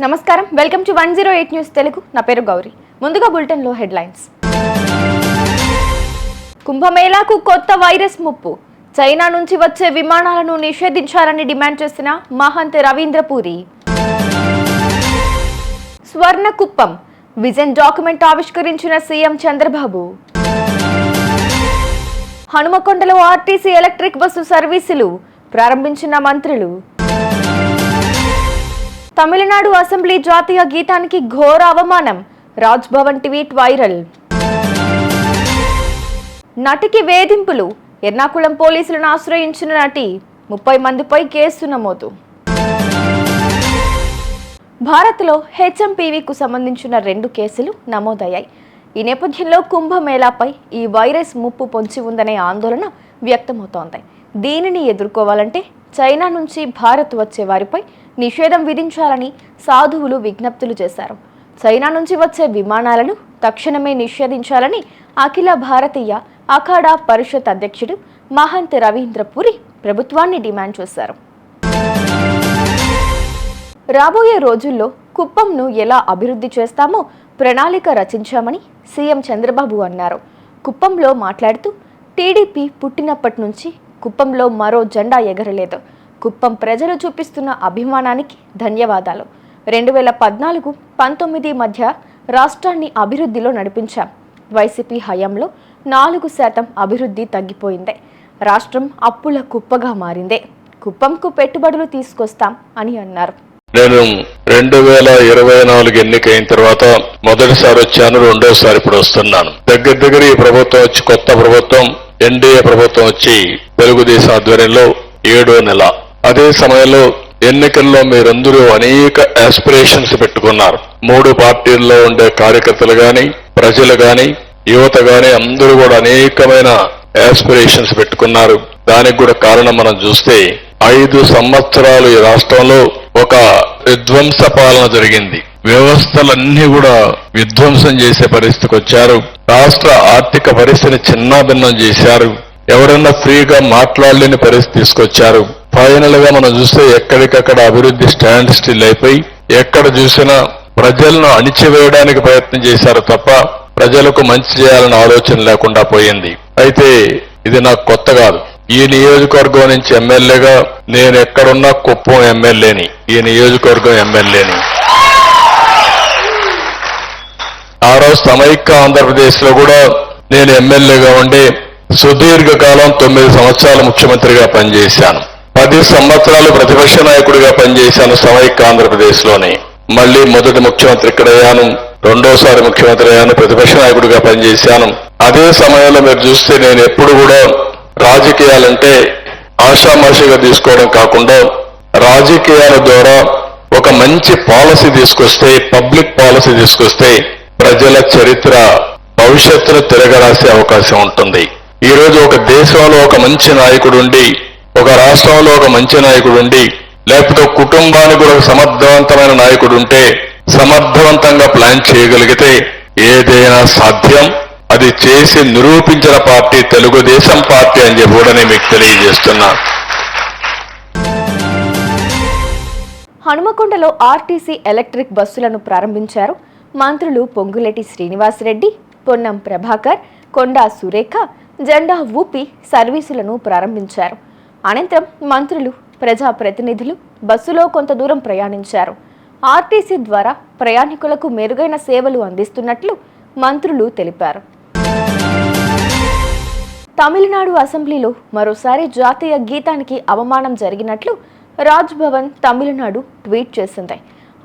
నమస్కారం, welcome to 108 news Telugu. నా పేరు గౌరీ. ముందుగా బులెటిన్ లో హెడ్లైన్స్. కుంభమేళాకు కొత్త వైరస్ ముప్పు. చైనా నుంచి వచ్చే విమానాలను నిషేధించాలని డిమాండ్ చేసిన మహంత్ రవీంద్రపురి. స్వర్ణ కుప్పం విజన్ డాక్యుమెంట్ ఆవిష్కరించిన సీఎం చంద్రబాబు. హనుమకొండలో ఆర్టీసీ ఎలక్ట్రిక్ బస్సు సర్వీసులు ప్రారంభించిన మంత్రులు. తమిళనాడు అసెంబ్లీ జాతీయ గీతానికి ఘోర అవమానం. Raj Bhavan tweet viral. నటికి వేధింపులు. ఎర్నాకుళం పోలీసులను ఆశ్రయించిన నటి. 30 మందిపై కేసు నమోదు. భారత్లో హెచ్ఎంపీవీకు సంబంధించిన 2 కేసులు నమోదయ్యాయి. ఈ నేపథ్యంలో కుంభమేళాపై ఈ వైరస్ ముప్పు పొంచి ఉందనే ఆందోళన వ్యక్తమవుతోంది. దీనిని ఎదుర్కోవాలంటే చైనా నుంచి భారత్ వచ్చే వారిపై నిషేధం విధించాలని సాధువులు విజ్ఞప్తులు చేశారు. చైనా నుంచి వచ్చే విమానాలను తక్షణమే నిషేధించాలని అఖిల భారతీయ అఖాడా పరిషత్ అధ్యక్షుడు మహంత్ రవీంద్రపురి ప్రభుత్వాన్ని డిమాండ్ చేశారు. రాబోయే రోజుల్లో కుప్పంను ఎలా అభివృద్ధి చేస్తామో ప్రణాళిక రచించామని సీఎం చంద్రబాబు అన్నారు. కుప్పంలో మాట్లాడుతూ, టీడీపీ పుట్టినప్పటి నుంచి కుప్పంలో మరో జెండా ఎగరలేదు. కుప్పం ప్రజలు చూపిస్తున్న అభిమానానికి ధన్యవాదాలు. 2014-19 మధ్య రాష్ట్రాన్ని అభివృద్ధిలో నడిపించాం. వైసీపీ హయాంలో 4% అభివృద్ధి తగ్గిపోయింది. రాష్ట్రం అప్పుల కుప్పగా మారిందే. కుప్పంకు పెట్టుబడులు తీసుకొస్తాం అని అన్నారు. నేను 2024 ఎన్నికైన తర్వాత మొదటిసారి వచ్చాను, రెండోసారి ఇప్పుడు వస్తున్నాను. దగ్గర ఈ ప్రభుత్వం వచ్చి, కొత్త ప్రభుత్వం ఎన్డీఏ ప్రభుత్వం వచ్చి తెలుగుదేశం ఆధ్వర్యంలో 7వ నెల. అదే సమయంలో ఎన్నికల్లో మీరందరూ అనేక ఆస్పిరేషన్స్ పెట్టుకున్నారు. 3 పార్టీల్లో ఉండే కార్యకర్తలు గాని, ప్రజలు గాని, యువత గాని అందరూ కూడా అనేకమైన ఆస్పిరేషన్స్ పెట్టుకున్నారు. దానికి కూడా కారణం మనం చూస్తే 5 సంవత్సరాలు ఈ రాష్ట్రంలో ఒక విధ్వంస పాలన జరిగింది. వ్యవస్థలన్నీ కూడా విధ్వంసం చేసే పరిస్థితికి వచ్చారు. రాష్ట్ర ఆర్థిక పరిస్థితిని చిన్నాభిన్నం చేశారు. ఎవరన్నా ఫ్రీగా మాట్లాడలేని పరిస్థితి తీసుకొచ్చారు. ఫైనల్ గా మనం చూస్తే ఎక్కడికక్కడ అభివృద్ధి స్టాండ్ స్టిల్ అయిపోయి, ఎక్కడ చూసినా ప్రజలను అణిచివేయడానికి ప్రయత్నం చేశారు తప్ప ప్రజలకు మంచి చేయాలన్న ఆలోచన లేకుండా పోయింది. అయితే ఇది నాకు కొత్త కాదు. ఈ నియోజకవర్గం నుంచి ఎమ్మెల్యేగా నేను ఎక్కడున్నా కుప్పం ఎమ్మెల్యేని, ఈ నియోజకవర్గం ఎమ్మెల్యేని. ఆ రోజు సమైక్య ఆంధ్రప్రదేశ్ లో కూడా నేను ఎమ్మెల్యేగా ఉండి సుదీర్ఘకాలం 9 సంవత్సరాలు ముఖ్యమంత్రిగా పనిచేశాను. 10 సంవత్సరాలు ప్రతిపక్ష నాయకుడిగా పనిచేశాను సమైక్య ఆంధ్రప్రదేశ్ లోనే. మళ్లీ మొదటి ముఖ్యమంత్రి ఇక్కడ అయ్యాను, రెండోసారి ముఖ్యమంత్రి అయ్యాను, ప్రతిపక్ష నాయకుడిగా పనిచేశాను. అదే సమయంలో మీరు చూస్తే నేను ఎప్పుడు కూడా రాజకీయాలంటే ఆషామాషిగా తీసుకోవడం కాకుండా రాజకీయాల ద్వారా ఒక మంచి పాలసీ తీసుకొస్తే, పబ్లిక్ పాలసీ తీసుకొస్తే ప్రజల చరిత్ర భవిష్యత్తును తిరగరాసే అవకాశం ఉంటుంది. ఈ రోజు ఒక దేశంలో ఒక మంచి నాయకుడు ఉండి, ఒక రాష్ట్రంలో ఒక మంచి నాయకుడు ఉండి, లేకపోతే కుటుంబానికి కూడా ఒక సమర్థవంతమైన నాయకుడు ఉంటే, సమర్థవంతంగా ప్లాన్ చేయగలిగితే ఏదైనా సాధ్యం. అది చేసి నిరూపించిన పార్టీ తెలుగుదేశం పార్టీ అని చెప్పి కూడా నేను మీకు తెలియజేస్తున్నా. హనుమకొండలో ఆర్టీసీ ఎలక్ట్రిక్ బస్సులను ప్రారంభించారు మంత్రులు పొంగులేటి శ్రీనివాసరెడ్డి, పొన్నం ప్రభాకర్, కొండా సురేఖ జెండా ఊపి సర్వీసులను ప్రారంభించారు. అనంతరం మంత్రులు, ప్రజాప్రతినిధులు బస్సులో కొంత దూరం ప్రయాణించారు. ఆర్టీసీ ద్వారా ప్రయాణికులకు మెరుగైన సేవలు అందిస్తున్నట్లు మంత్రులు తెలిపారు. తమిళనాడు అసెంబ్లీలో మరోసారి జాతీయ గీతానికి అవమానం జరిగినట్లు రాజ్ భవన్ తమిళనాడు ట్వీట్ చేసింది.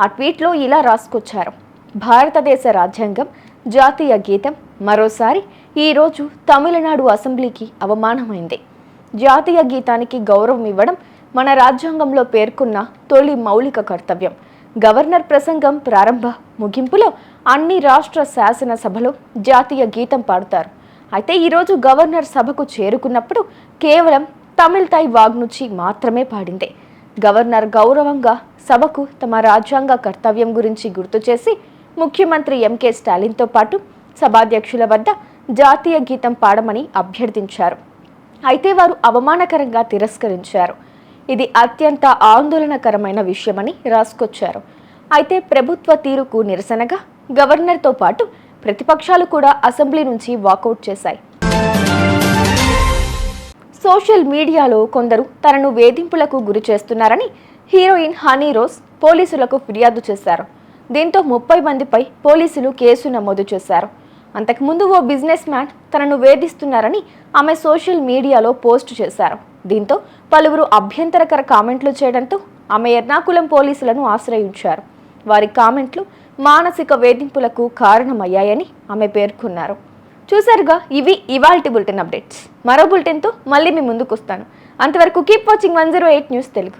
ఆ ట్వీట్లో ఇలా రాసుకొచ్చారు: భారతదేశ రాజ్యాంగం, జాతీయ గీతం మరోసారి ఈరోజు తమిళనాడు అసెంబ్లీకి అవమానమైంది. జాతీయ గీతానికి గౌరవం ఇవ్వడం మన రాజ్యాంగంలో పేర్కొన్న తొలి మౌలిక కర్తవ్యం. గవర్నర్ ప్రసంగం ప్రారంభ, ముగింపులో అన్ని రాష్ట్ర శాసనసభలో జాతీయ గీతం పాడుతారు. అయితే ఈరోజు గవర్నర్ సభకు చేరుకున్నప్పుడు కేవలం తమిళ్ వాగ్నుచి మాత్రమే పాడింది. గవర్నర్ గౌరవంగా సభకు తమ రాజ్యాంగ కర్తవ్యం గురించి గుర్తు చేసి ముఖ్యమంత్రి ఎంకే స్టాలిన్తో పాటు సభాధ్యక్షుల వద్ద జాతీయ గీతం పాడమని అభ్యర్థించారు. అయితే వారు అవమానకరంగా తిరస్కరించారు. ఇది అత్యంత ఆందోళనకరమైన విషయమని రాసుకొచ్చారు. అయితే ప్రభుత్వ తీరుకు నిరసనగా గవర్నర్తో పాటు ప్రతిపక్షాలు కూడా అసెంబ్లీ నుంచి వాకౌట్ చేశాయి. సోషల్ మీడియాలో కొందరు తనను వేధింపులకు గురి చేస్తున్నారని హీరోయిన్ హనీ రోజ్ పోలీసులకు ఫిర్యాదు చేశారు. దీంతో 30 మందిపై పోలీసులు కేసు నమోదు చేశారు. అంతకుముందు ఓ బిజినెస్ మ్యాన్ తనను వేధిస్తున్నారని ఆమె సోషల్ మీడియాలో పోస్ట్ చేశారు. దీంతో పలువురు అభ్యంతరకర కామెంట్లు చేయడంతో ఆమె ఎర్నాకుళం పోలీసులను ఆశ్రయించారు. వారి కామెంట్లు మానసిక వేధింపులకు కారణమయ్యాయని ఆమె పేర్కొన్నారు. చూసారుగా, ఇవి ఇవాల్టి బులెటిన్ అప్డేట్స్. మరో బులెటిన్తో మళ్ళీ మీ ముందుకు వస్తాను. అంతవరకు కీప్ వాచింగ్ 108 న్యూస్ తెలుగు.